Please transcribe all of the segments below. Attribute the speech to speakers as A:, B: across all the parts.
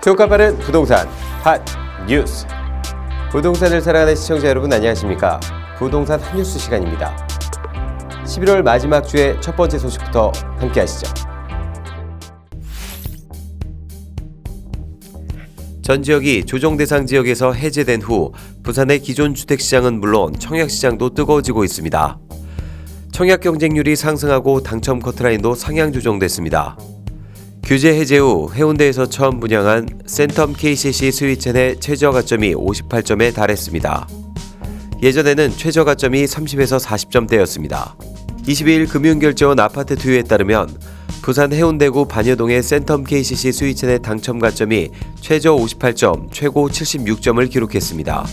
A: 효과 빠른 부동산 핫 뉴스. 부동산을 사랑하는 시청자 여러분 안녕하십니까? 부동산 핫 뉴스 시간입니다. 11월 마지막 주의 첫 번째 소식부터 함께 하시죠. 전 지역이 조정 대상 지역에서 해제된 후 부산의 기존 주택시장은 물론 청약시장도 뜨거워지고 있습니다. 청약 경쟁률이 상승하고 당첨 커트라인도 상향 조정됐습니다. 규제 해제 후 해운대에서 처음 분양한 센텀 KCC 스위첸의 최저 가점이 58점에 달했습니다. 예전에는 최저 가점이 30에서 40점대였습니다. 22일 금융결제원 아파트 투유에 따르면 부산 해운대구 반여동의 센텀 KCC 스위첸의 당첨 가점이 최저 58점, 최고 76점을 기록했습니다.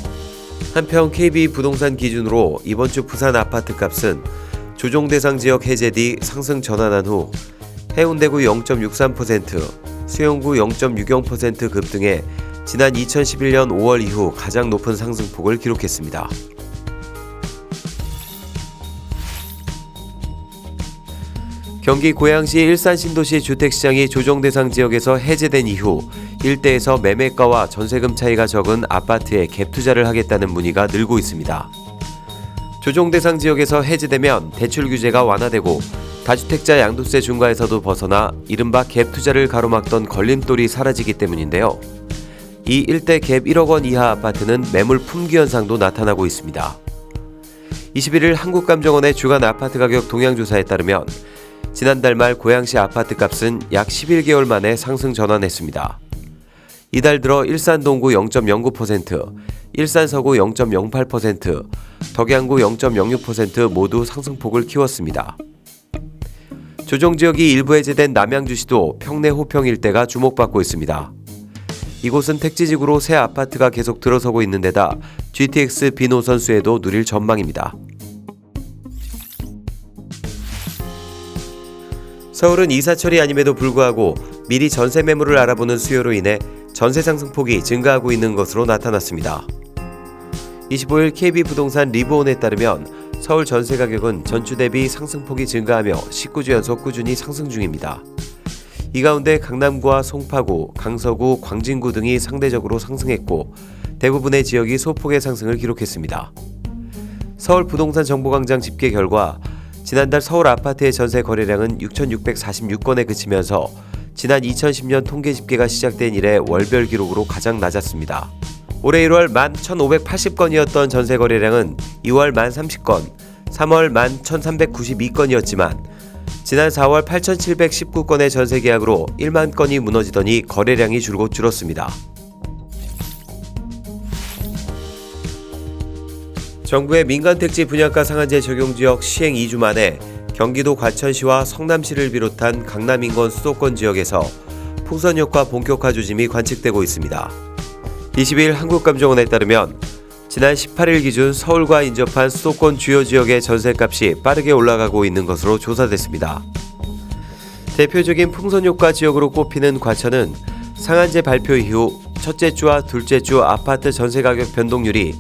A: 한편 KB부동산 기준으로 이번 주 부산 아파트 값은 조정 대상 지역 해제 뒤 상승 전환한 후 해운대구 0.63%, 수영구 0.60% 급등해 지난 2011년 5월 이후 가장 높은 상승폭을 기록했습니다. 경기 고양시 일산 신도시 주택시장이 조정 대상 지역에서 해제된 이후 일대에서 매매가와 전세금 차이가 적은 아파트에 갭 투자를 하겠다는 문의가 늘고 있습니다. 조정 대상 지역에서 해제되면 대출 규제가 완화되고 다주택자 양도세 중과에서도 벗어나 이른바 갭 투자를 가로막던 걸림돌이 사라지기 때문인데요. 이 일대 갭 1억 원 이하 아파트는 매물 품귀 현상도 나타나고 있습니다. 21일 한국감정원의 주간 아파트 가격 동향조사에 따르면 지난달 말 고양시 아파트 값은 약 11개월 만에 상승 전환했습니다. 이달 들어 일산 동구 0.09%, 일산 서구 0.08%, 덕양구 0.06% 모두 상승폭을 키웠습니다. 조정지역이 일부 해제된 남양주시도 평내 호평 일대가 주목받고 있습니다. 이곳은 택지지구로 새 아파트가 계속 들어서고 있는 데다 GTX B노선 수혜도 누릴 전망입니다. 서울은 이사철이 아님에도 불구하고 미리 전세 매물을 알아보는 수요로 인해 전세 상승폭이 증가하고 있는 것으로 나타났습니다. 25일 KB부동산 리브온에 따르면 서울 전세 가격은 전주 대비 상승폭이 증가하며 19주 연속 꾸준히 상승 중입니다. 이 가운데 강남구와 송파구, 강서구, 광진구 등이 상대적으로 상승했고 대부분의 지역이 소폭의 상승을 기록했습니다. 서울 부동산 정보광장 집계 결과 지난달 서울 아파트의 전세 거래량은 6,646건에 그치면서 지난 2010년 통계 집계가 시작된 이래 월별 기록으로 가장 낮았습니다. 올해 1월 11,580건이었던 전세 거래량은 2월 1030건, 3월 11,392건이었지만 지난 4월 8,719건의 전세 계약으로 1만 건이 무너지더니 거래량이 줄곧 줄었습니다. 정부의 민간택지 분양가 상한제 적용지역 시행 2주 만에 경기도 과천시와 성남시를 비롯한 강남 인근 수도권 지역에서 풍선 효과 본격화 조짐이 관측되고 있습니다. 22일 한국감정원에 따르면 지난 18일 기준 서울과 인접한 수도권 주요 지역의 전셋값이 빠르게 올라가고 있는 것으로 조사됐습니다. 대표적인 풍선 효과 지역으로 꼽히는 과천은 상한제 발표 이후 첫째 주와 둘째 주 아파트 전세 가격 변동률이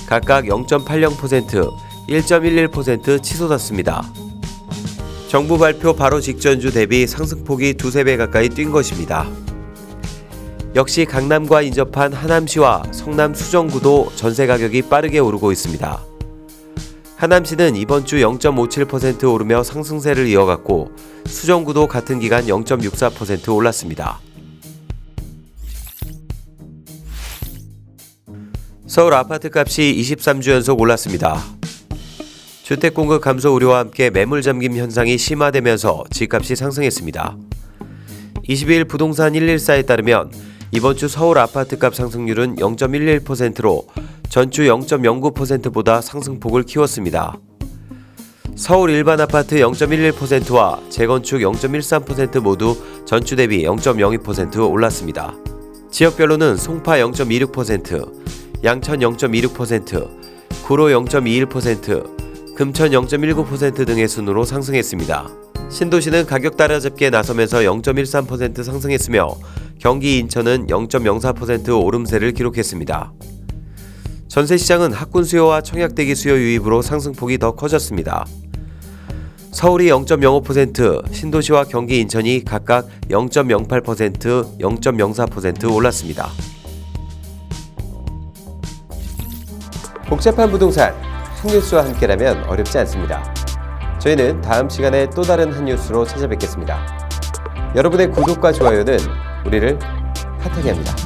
A: 각각 0.80%, 1.11% 치솟았습니다. 정부 발표 바로 직전 주 대비 상승폭이 두세 배 가까이 뛴 것입니다. 역시 강남과 인접한 하남시와 성남 수정구도 전세 가격이 빠르게 오르고 있습니다. 하남시는 이번 주 0.57% 오르며 상승세를 이어갔고 수정구도 같은 기간 0.64% 올랐습니다. 서울 아파트 값이 23주 연속 올랐습니다. 주택 공급 감소 우려와 함께 매물 잠김 현상이 심화되면서 집값이 상승했습니다. 22일 부동산 114에 따르면 이번 주 서울 아파트값 상승률은 0.11%로 전주 0.09%보다 상승폭을 키웠습니다. 서울 일반 아파트 0.11%와 재건축 0.13% 모두 전주 대비 0.02% 올랐습니다. 지역별로는 송파 0.26%, 양천 0.26%, 구로 0.21%, 금천 0.19% 등의 순으로 상승했습니다. 신도시는 가격 따라잡기에 나서면서 0.13% 상승했으며 경기 인천은 0.04% 오름세를 기록했습니다. 전세시장은 학군 수요와 청약대기 수요 유입으로 상승폭이 더 커졌습니다. 서울이 0.05%, 신도시와 경기 인천이 각각 0.08%, 0.04% 올랐습니다. 복잡한 부동산, 한 뉴스와 함께라면 어렵지 않습니다. 저희는 다음 시간에 또 다른 한 뉴스로 찾아뵙겠습니다. 여러분의 구독과 좋아요는 우리를 핫하게 합니다.